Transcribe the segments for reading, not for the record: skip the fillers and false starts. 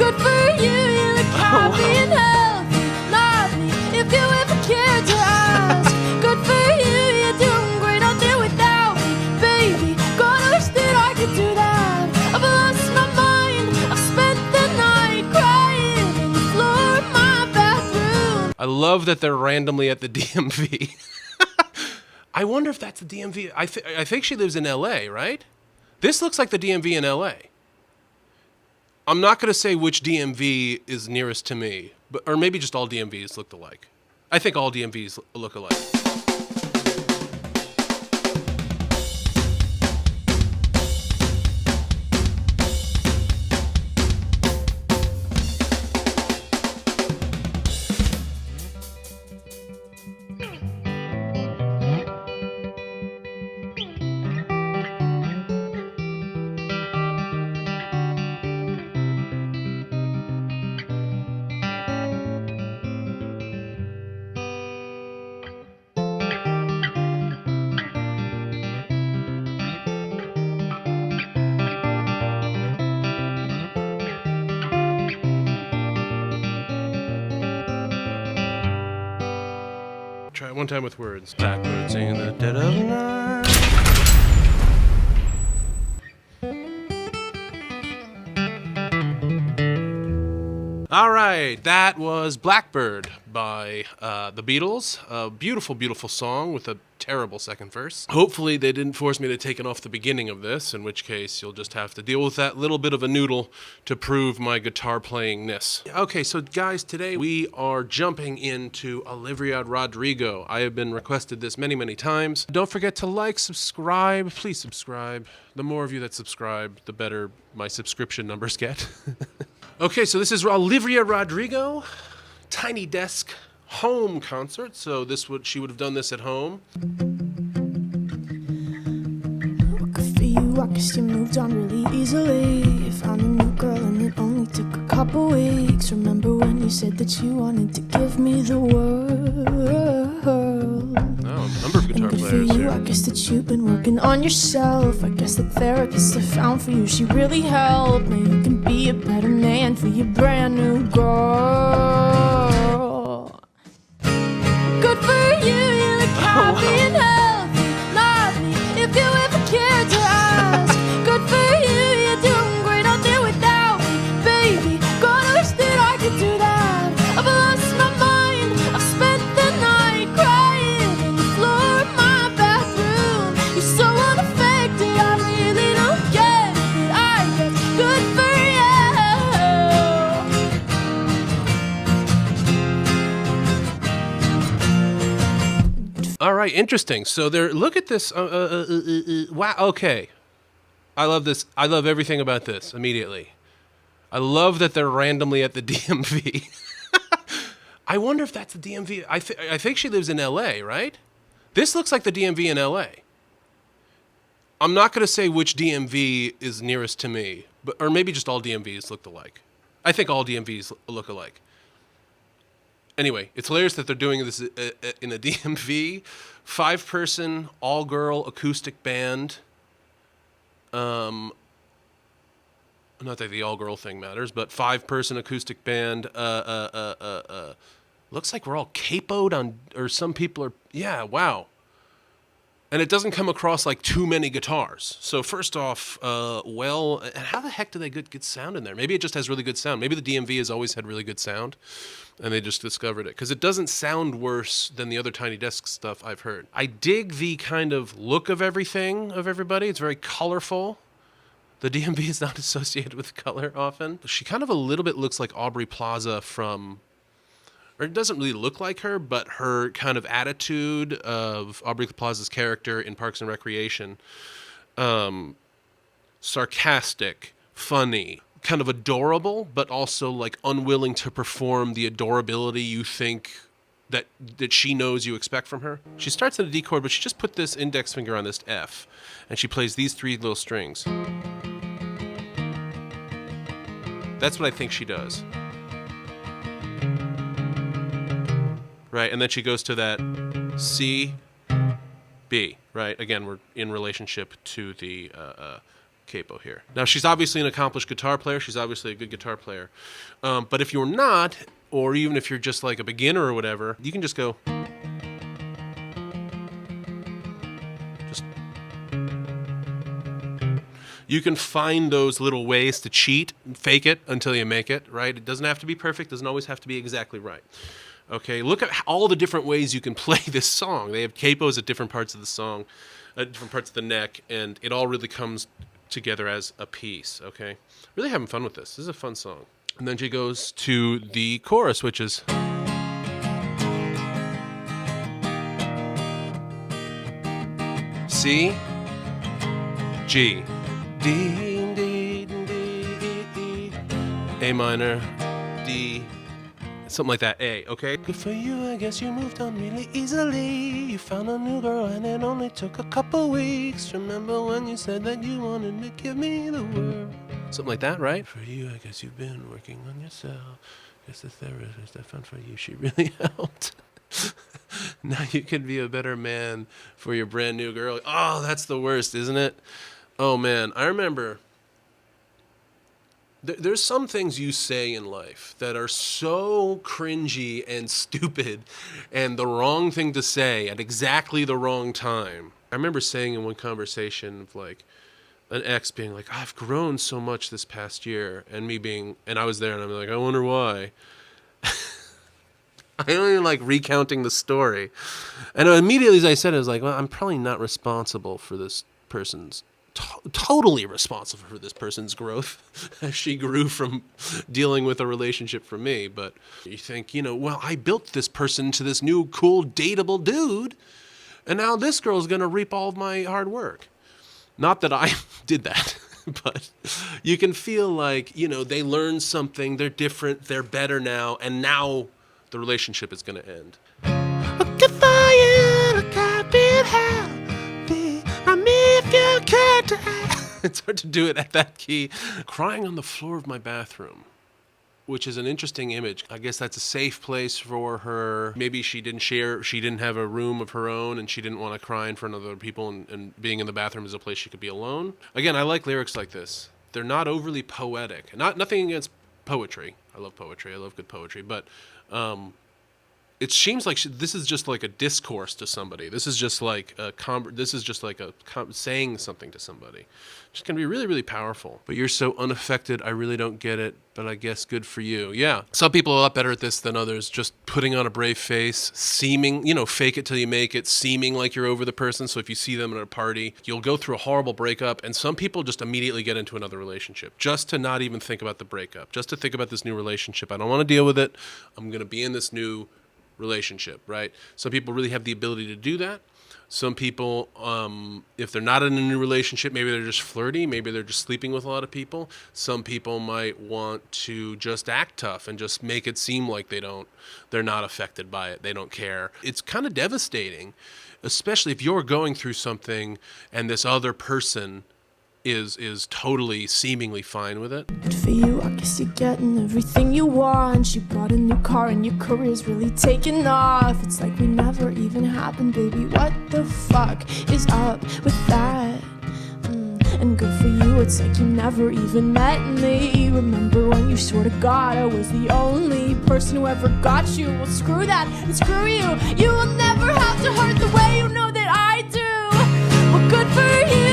Good for you, you look happy and healthy, lovely, if you ever cared to ask. Good for you, you're doing great out there without me, baby. God, I wish that I could do that. I've lost my mind, I've spent the night crying on the floor of my bathroom. I love that they're randomly at the DMV. I wonder if that's the DMV. I think she lives in LA, right? This looks like the DMV in LA. I'm not going to say which DMV is nearest to me, or maybe just all DMVs look alike. I think all DMVs look alike. Try it one time with words. Backwards in the dead of night. All right, that was Blackbird by the Beatles. A beautiful, beautiful song with a terrible second verse. Hopefully they didn't force me to take it off the beginning of this, in which case you'll just have to deal with that little bit of a noodle to prove my guitar playingness. Okay, so guys, today we are jumping into Olivia Rodrigo. I have been requested this many, many times. Don't forget to like, subscribe, please subscribe. The more of you that subscribe, the better my subscription numbers get. Okay, so this is Olivia Rodrigo, Tiny Desk home concert. So she would have done this at home. Good for you, I guess you moved on really easily. You found a new girl and it only took a couple weeks. Remember when you said that you wanted to give me the world? Oh, a number of guitar and good players for you, here. I guess that you've been working on yourself. I guess the therapist I found for you, she really helped. Now you can be a better man for your brand new girl. Good for you, you look happy and healthy, lovely, if you ever cared to ask. Good for you, you're doing great out there without me, baby. God, I wish that I could do that. I've lost my mind, I've spent the night crying on the floor of my bathroom. You're so unaffected, I really don't get it, but I guess good for you. All right, interesting. So look at this. Wow. Okay, I love this. I love everything about this immediately. I love that they're randomly at the DMV. I wonder if that's the DMV. I think she lives in LA, right? This looks like the DMV in LA. I'm not going to say which DMV is nearest to me, or maybe just all DMVs look alike. I think all DMVs look alike. Anyway, it's hilarious that they're doing this in a DMV, 5-person, all-girl acoustic band. Not that the all-girl thing matters, but 5-person acoustic band. Looks like we're all capoed on, or some people are. Yeah, wow. And it doesn't come across like too many guitars. So first off, and how the heck do they get good sound in there? Maybe it just has really good sound. Maybe the DMV has always had really good sound, and they just discovered it. Because it doesn't sound worse than the other Tiny Desk stuff I've heard. I dig the kind of look of everything, of everybody. It's very colorful. The DMV is not associated with color often. She kind of a little bit looks like Aubrey Plaza from... or it doesn't really look like her, but her kind of attitude of Aubrey Plaza's character in Parks and Recreation, sarcastic, funny, kind of adorable, but also like unwilling to perform the adorability you think that she knows you expect from her. She starts at a D chord, but she just put this index finger on this F, and she plays these 3 little strings. That's what I think she does. Right, and then she goes to that C, B, right? Again, we're in relationship to the capo here. Now, she's obviously an accomplished guitar player. She's obviously a good guitar player. But if you're not, or even if you're just like a beginner or whatever, you can just go. You can find those little ways to cheat and fake it until you make it, right? It doesn't have to be perfect. Doesn't always have to be exactly right. Okay, look at all the different ways you can play this song. They have capos at different parts of the song, at different parts of the neck, and it all really comes together as a piece, okay? Really having fun with this. This is a fun song. And then she goes to the chorus, which is... C, G, D, D, D, D, A minor, D, something like that, A, okay? Good for you, I guess you moved on really easily. You found a new girl and it only took a couple weeks. Remember when you said that you wanted to give me the world? Something like that, right? For you, I guess you've been working on yourself. Guess the therapist I found for you, she really helped. Now you can be a better man for your brand new girl. Oh, that's the worst, isn't it? Oh, man. I remember there's some things you say in life that are so cringy and stupid and the wrong thing to say at exactly the wrong time. I remember saying in one conversation of like an ex being like, I've grown so much this past year, and me being, and I was there and I'm like, I wonder why. I don't even like recounting the story. And immediately as I said it, I was like, well, I'm probably not responsible for this person's, totally responsible for this person's growth as she grew from dealing with a relationship from me. But you think, you know, well, I built this person to this new cool dateable dude, and now this girl's going to reap all of my hard work. Not that I did that, but you can feel like, you know, they learned something, they're different, they're better now, and now the relationship is going to end. Looking for you, look up in hell, be on me if you care to. It's hard to do it at that key. Crying on the floor of my bathroom, which is an interesting image. I guess that's a safe place for her. Maybe she didn't have a room of her own, and she didn't want to cry in front of other people, and being in the bathroom is a place she could be alone. Again, I like lyrics like this. They're not overly poetic. Nothing against poetry. I love poetry. I love good poetry, but it seems like this is just like a discourse to somebody. This is just like saying something to somebody. It's going to be really, really powerful. But you're so unaffected, I really don't get it, but I guess good for you. Yeah, some people are a lot better at this than others, just putting on a brave face, seeming, you know, fake it till you make it, seeming like you're over the person. So if you see them at a party, you'll go through a horrible breakup, and some people just immediately get into another relationship, just to not even think about the breakup, just to think about this new relationship. I don't want to deal with it. I'm going to be in this new relationship, right? Some people really have the ability to do that. Some people, if they're not in a new relationship, maybe they're just flirty, maybe they're just sleeping with a lot of people. Some people might want to just act tough and just make it seem like they're not affected by it. They don't care. It's kind of devastating, especially if you're going through something and this other person is totally seemingly fine with it. Good for you, I guess you're getting everything you want. You bought a new car and your career's really taking off. It's like we never even happened, baby. What the fuck is up with that? And good for you, it's like you never even met me. Remember when you swore to God I was the only person who ever got you? Well, screw that and screw you. You will never have to hurt the way you know that I do. Well, good for you.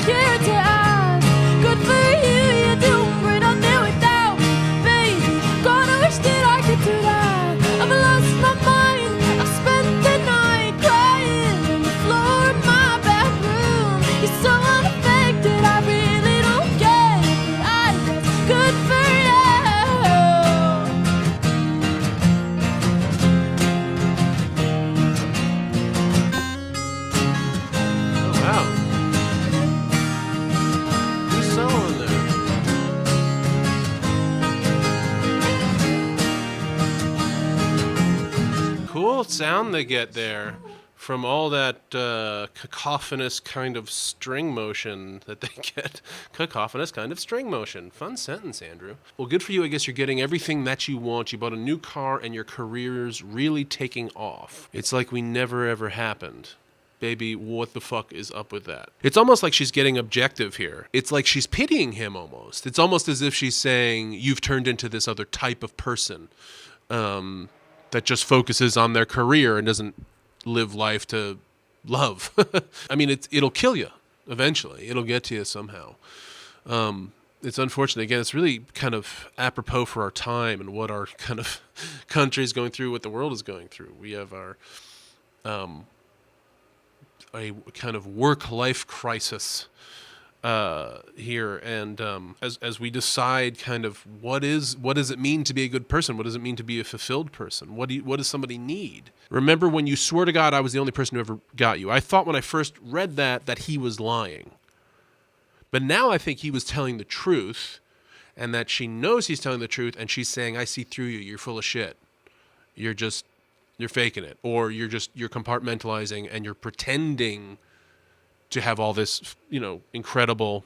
Care to ask. Good for you, you're doing great on there without, baby. Gonna wish that I could do that. I've lost my mind, I've spent the night crying on the floor of my bedroom. You're so unaffected, I really don't get it, but I guess good for you. Oh, wow. Cool sound they get there from all that cacophonous kind of string motion that they get. Cacophonous kind of string motion. Fun sentence, Andrew. Well, good for you. I guess you're getting everything that you want. You bought a new car and your career's really taking off. It's like we never ever happened. baby, what the fuck is up with that? It's almost like she's getting objective here. It's like she's pitying him almost. It's almost as if she's saying, you've turned into this other type of person that just focuses on their career and doesn't live life to love. I mean, it'll kill you eventually. It'll get to you somehow. It's unfortunate. Again, it's really kind of apropos for our time and what our kind of country is going through, what the world is going through. We have our a kind of work-life crisis here, and as we decide kind of what does it mean to be a good person? What does it mean to be a fulfilled person? What does somebody need? Remember when you swore to God I was the only person who ever got you? I thought when I first read that he was lying. But now I think he was telling the truth, and that she knows he's telling the truth, and she's saying, I see through you, you're full of shit. You're faking it, or you're compartmentalizing, and you're pretending to have all this, incredible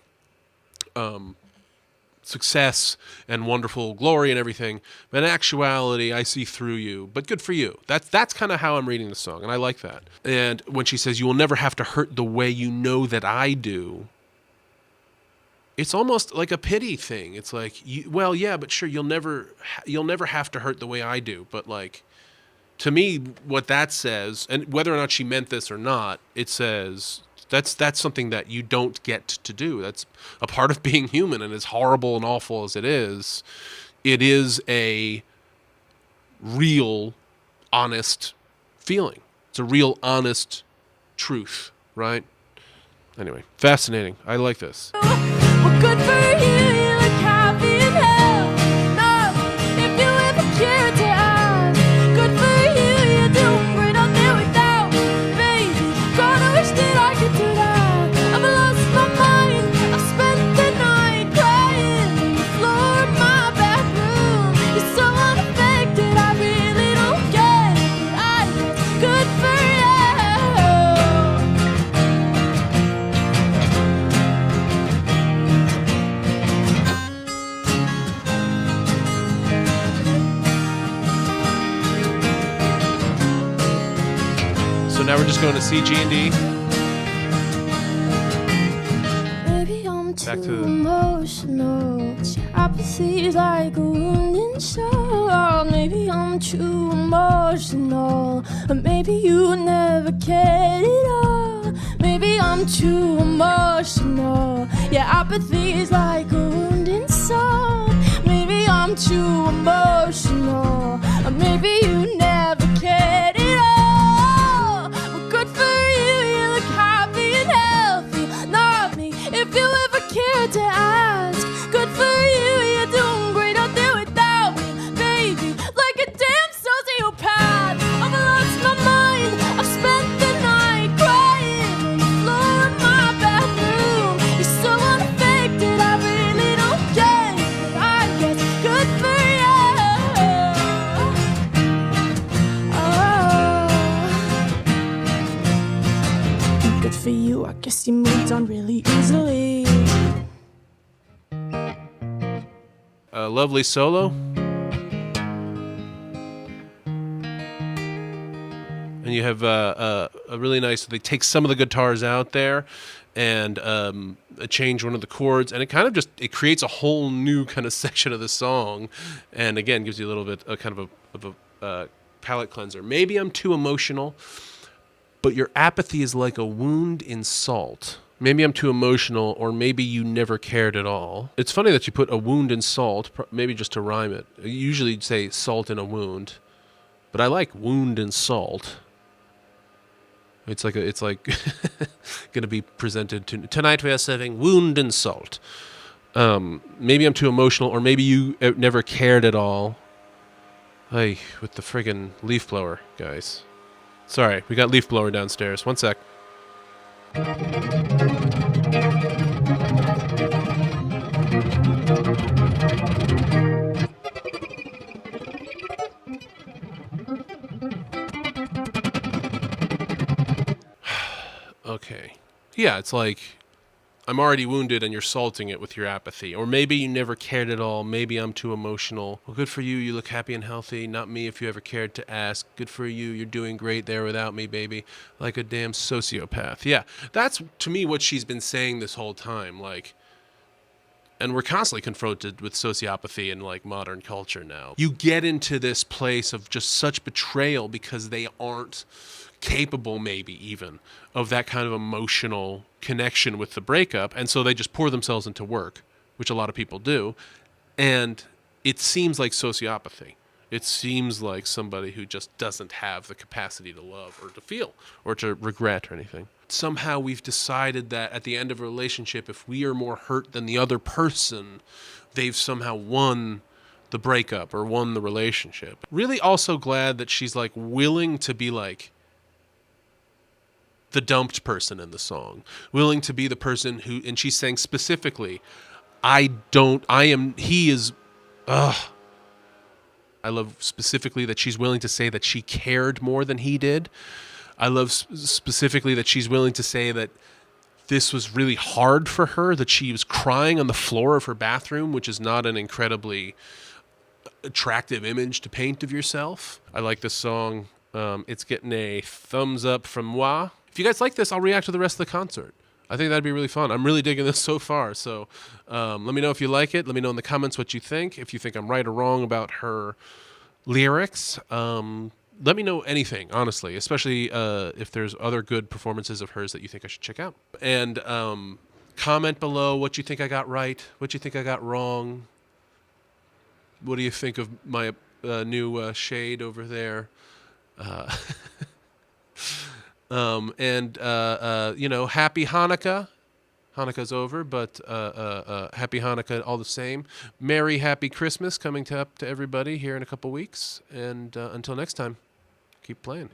success and wonderful glory and everything. But in actuality, I see through you. But good for you. That's kind of how I'm reading the song, and I like that. And when she says, you will never have to hurt the way you know that I do, it's almost like a pity thing. It's like, well, yeah, but sure, you'll never have to hurt the way I do. But like, to me, what that says, and whether or not she meant this or not, it says that's something that you don't get to do. That's a part of being human, and as horrible and awful as it is a real, honest feeling. It's a real, honest truth, right? Anyway, fascinating. I like this. Well, good for you, you look happy and healthy. Not if you ever cared to ask. Good for you, you're doing great out there without me, baby. God, I wish that I could do that. I've lost my mind, I've spent the night crying on the floor of my bathroom. You're so unaffected, I really don't get it, but I guess good for you. So now we're just going to C, G, and D. Maybe I'm Back too to emotional. Apathy is like a wounded soul. Maybe I'm too emotional. Or maybe you never cared at all. Maybe I'm too emotional. Yeah, apathy is like a wounded soul. Maybe I'm too emotional. Or maybe you never cared at all. Well, good for you, you look happy and healthy. Not me, if you ever cared to ask. Good for you, you're doing great out there without me, baby. Like a damn sociopath, I've lost my mind. I've spent the night crying on the floor of my bathroom. You're so unaffected, I really don't get it, but I guess good for you. Oh. Good for you, I guess you moved on really easily. a lovely solo. And you have a really nice, they take some of the guitars out there and change one of the chords, and it kind of just, it creates a whole new kind of section of the song, and again, gives you a little bit of a palate cleanser. Maybe I'm too emotional, but your apathy is like a wound in salt. Maybe I'm too emotional, or maybe you never cared at all. It's funny that you put a wound in salt, maybe just to rhyme it. You usually say salt in a wound, but I like wound in salt. It's like going to be presented tonight. We are serving wound and salt. Maybe I'm too emotional, or maybe you never cared at all. Hey, with the friggin' leaf blower, guys. Sorry, we got leaf blower downstairs. One sec. Okay. Yeah, it's like I'm already wounded and you're salting it with your apathy. Or maybe you never cared at all. Maybe I'm too emotional. Well, good for you. You look happy and healthy. Not me if you ever cared to ask. Good for you. You're doing great there without me, baby. Like a damn sociopath. Yeah, that's to me what she's been saying this whole time. Like, and we're constantly confronted with sociopathy in like modern culture now. You get into this place of just such betrayal because they aren't capable, maybe even, of that kind of emotional connection with the breakup, and so they just pour themselves into work, which a lot of people do, and it seems like sociopathy. It seems like somebody who just doesn't have the capacity to love or to feel or to regret or anything. Somehow we've decided that at the end of a relationship, if we are more hurt than the other person, they've somehow won the breakup or won the relationship. Really also glad that she's like willing to be like the dumped person in the song, willing to be the person who, and she's saying specifically, I love specifically that she's willing to say that she cared more than he did. I love specifically that she's willing to say that this was really hard for her, that she was crying on the floor of her bathroom, which is not an incredibly attractive image to paint of yourself. I like this song. It's getting a thumbs up from moi. If you guys like this, I'll react to the rest of the concert. I think that'd be really fun. I'm really digging this so far. So let me know if you like it. Let me know in the comments what you think. If you think I'm right or wrong about her lyrics. Let me know anything, honestly, especially if there's other good performances of hers that you think I should check out. And comment below what you think I got right, what you think I got wrong. What do you think of my new shade over there? Happy Hanukkah. Hanukkah's over, but happy Hanukkah all the same. Merry, happy Christmas coming up to everybody here in a couple weeks. And until next time, keep playing.